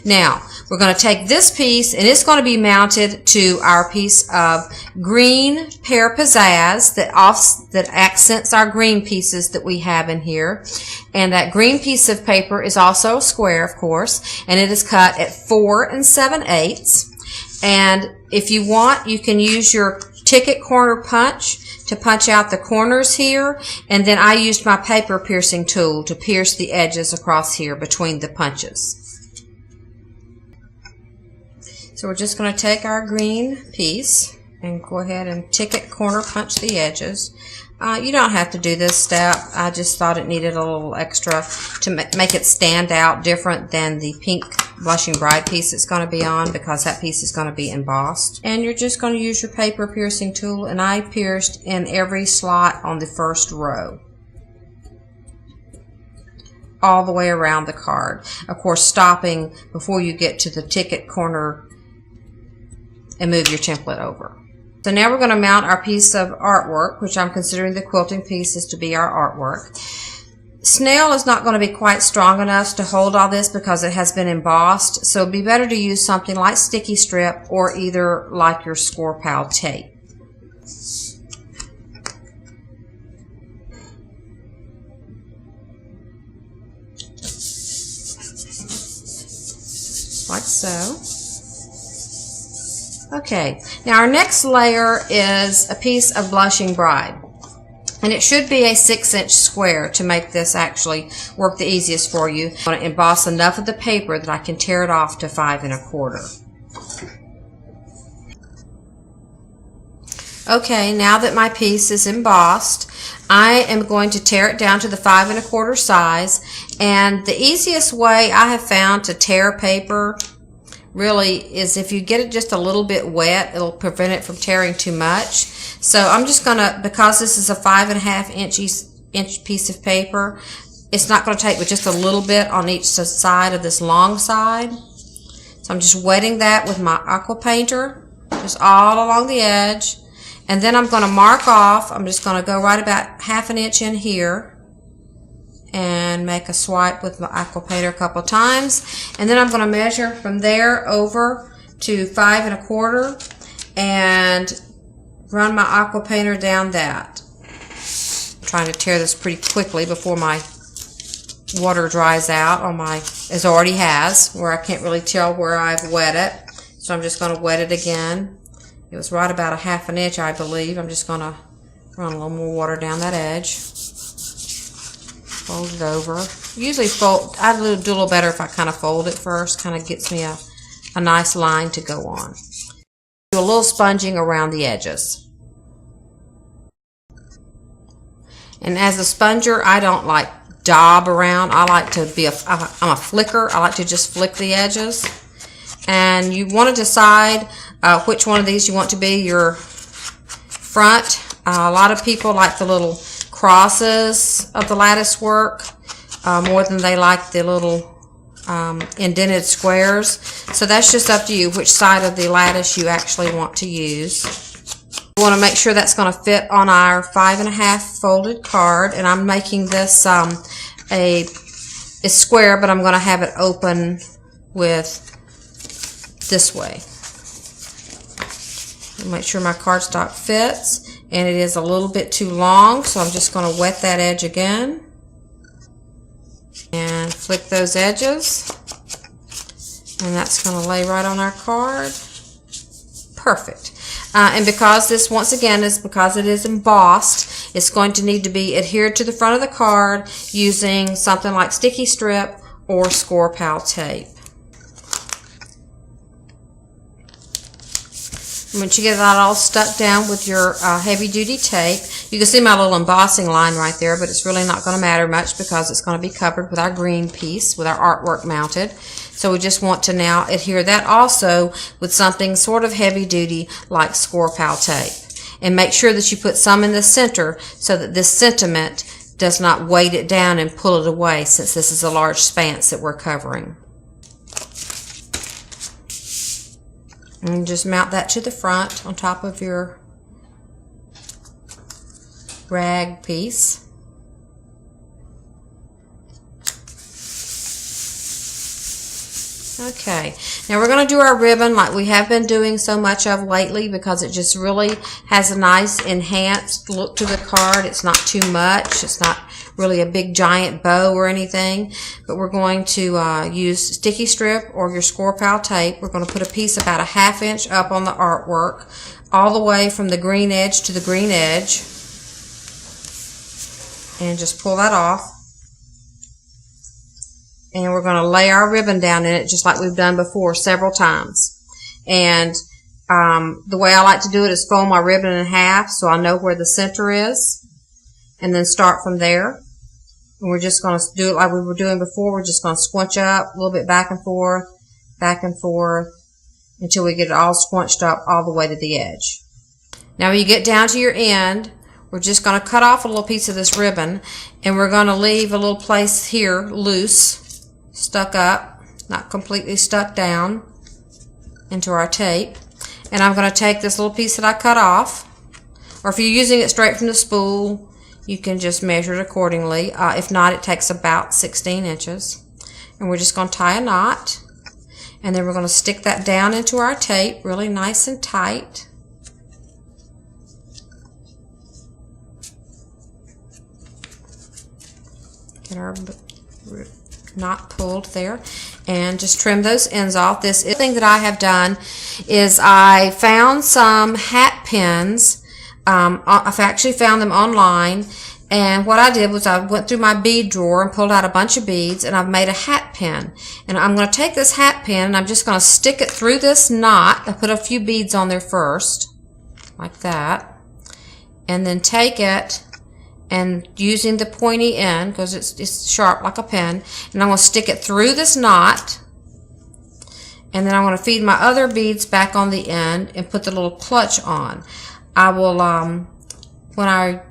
Now, we're going to take this piece, and it's going to be mounted to our piece of green Pear Pizzazz that accents our green pieces that we have in here. And that green piece of paper is also a square, of course, and it is cut at 4 7/8. And if you want, you can use your ticket corner punch to punch out the corners here, and then I used my paper piercing tool to pierce the edges across here between the punches. So we're just going to take our green piece and go ahead and ticket corner punch the edges. You don't have to do this step. I just thought it needed a little extra to make it stand out different than the pink Blushing Bride piece it's going to be on, because that piece is going to be embossed. And you're just going to use your paper piercing tool, and I pierced in every slot on the first row, all the way around the card. Of course, stopping before you get to the ticket corner and move your template over. So now we're going to mount our piece of artwork, which I'm considering the quilting pieces to be our artwork. Snail is not going to be quite strong enough to hold all this because it has been embossed, so it'd be better to use something like sticky strip or either like your score pal tape. Like so. Okay, now our next layer is a piece of Blushing Bride. And it should be a 6-inch square to make this actually work the easiest for you. I want to emboss enough of the paper that I can tear it off to 5 1/4. Okay, now that my piece is embossed, I am going to tear it down to the 5 1/4 size. And the easiest way I have found to tear paper really is if you get it just a little bit wet, it'll prevent it from tearing too much. So I'm just gonna, because this is a 5 1/2 inch piece of paper, it's not gonna take but just a little bit on each side of this long side. So I'm just wetting that with my Aqua Painter, just all along the edge. And then I'm gonna mark off, I'm just gonna go right about 1/2 inch in here and make a swipe with my Aqua Painter a couple times. And then I'm going to measure from there over to 5 1/4 and run my Aqua Painter down that. I'm trying to tear this pretty quickly before my water dries out on my, as it already has, where I can't really tell where I've wet it. So I'm just going to wet it again. It was right about 1/2 inch, I believe. I'm just going to run a little more water down that edge. Fold it over. Usually I do a little better if I kind of fold it first. Kind of gets me a nice line to go on. Do a little sponging around the edges. And as a sponger, I don't like daub around. I like to be I'm a flicker. I like to just flick the edges. And you want to decide which one of these you want to be your front. A lot of people like the little crosses of the lattice work more than they like the little indented squares. So that's just up to you which side of the lattice you actually want to use. We want to make sure that's going to fit on our 5 1/2 folded card, and I'm making this a square, but I'm going to have it open with this way. Make sure my cardstock fits. And it is a little bit too long, so I'm just going to wet that edge again. And flick those edges. And that's going to lay right on our card. Perfect. And because this, once again, is because it is embossed, it's going to need to be adhered to the front of the card using something like sticky strip or score pal tape. Once you get that all stuck down with your heavy-duty tape, you can see my little embossing line right there, but it's really not going to matter much because it's going to be covered with our green piece, with our artwork mounted. So we just want to now adhere that also with something sort of heavy-duty like score pal tape. And make sure that you put some in the center so that this sentiment does not weight it down and pull it away, since this is a large spanse that we're covering. And just mount that to the front on top of your rag piece. Okay, now we're going to do our ribbon like we have been doing so much of lately, because it just really has a nice enhanced look to the card. It's not too much. It's not really a big giant bow or anything, but we're going to use sticky strip or your score pal tape. We're going to put a piece about a 1/2 inch up on the artwork, all the way from the green edge to the green edge, and just pull that off. And we're going to lay our ribbon down in it just like we've done before several times. And the way I like to do it is fold my ribbon in half so I know where the center is, and then start from there. And we're just going to do it like we were doing before. We're just going to squinch up a little bit back and forth, until we get it all squinched up all the way to the edge. Now when you get down to your end, we're just going to cut off a little piece of this ribbon, and we're going to leave a little place here loose, stuck up, not completely stuck down into our tape. And I'm going to take this little piece that I cut off, or if you're using it straight from the spool, you can just measure it accordingly. If not, it takes about 16 inches. And we're just going to tie a knot, and then we're going to stick that down into our tape really nice and tight. Get our knot pulled there, and just trim those ends off. This thing that I have done is I found some hat pins. I've actually found them online, and what I did was I went through my bead drawer and pulled out a bunch of beads, and I've made a hat pin. And I'm going to take this hat pin and I'm just going to stick it through this knot. I put a few beads on there first, like that, and then take it, and using the pointy end, because it's sharp like a pen, and I'm going to stick it through this knot, and then I'm going to feed my other beads back on the end and put the little clutch on. I will, when I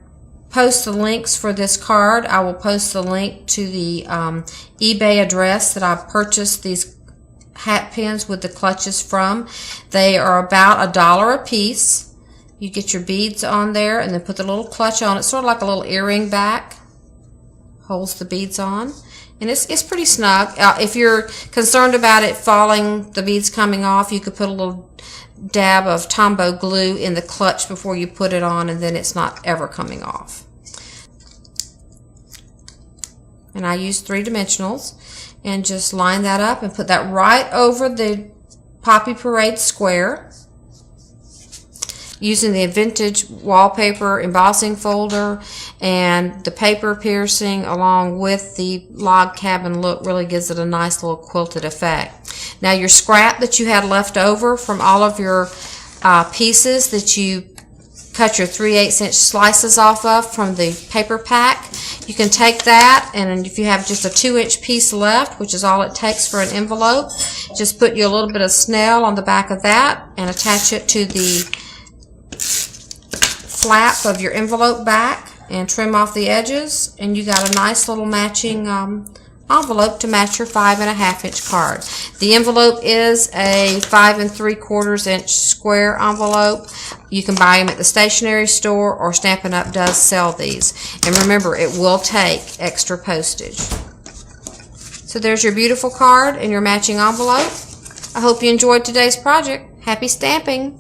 post the links for this card, I will post the link to the eBay address that I purchased these hat pins with the clutches from. They are about $1 a piece. You get your beads on there and then put the little clutch on. It's sort of like a little earring back. Holds the beads on. And it's pretty snug. If you're concerned about it falling, the beads coming off, you could put a little dab of Tombow glue in the clutch before you put it on, and then it's not ever coming off. And I use 3-dimensionals and just line that up and put that right over the Poppy Parade square. Using the vintage wallpaper embossing folder and the paper piercing along with the log cabin look really gives it a nice little quilted effect. Now your scrap that you had left over from all of your pieces that you cut your 3/8 inch slices off of from the paper pack, you can take that, and if you have just a 2-inch piece left, which is all it takes for an envelope, just put you a little bit of snail on the back of that and attach it to the flap of your envelope back and trim off the edges, and you got a nice little matching envelope to match your 5.5 inch card. The envelope is a 5 3/4 inch square envelope. You can buy them at the stationery store, or Stampin' Up! Does sell these. And remember, it will take extra postage. So there's your beautiful card and your matching envelope. I hope you enjoyed today's project. Happy stamping!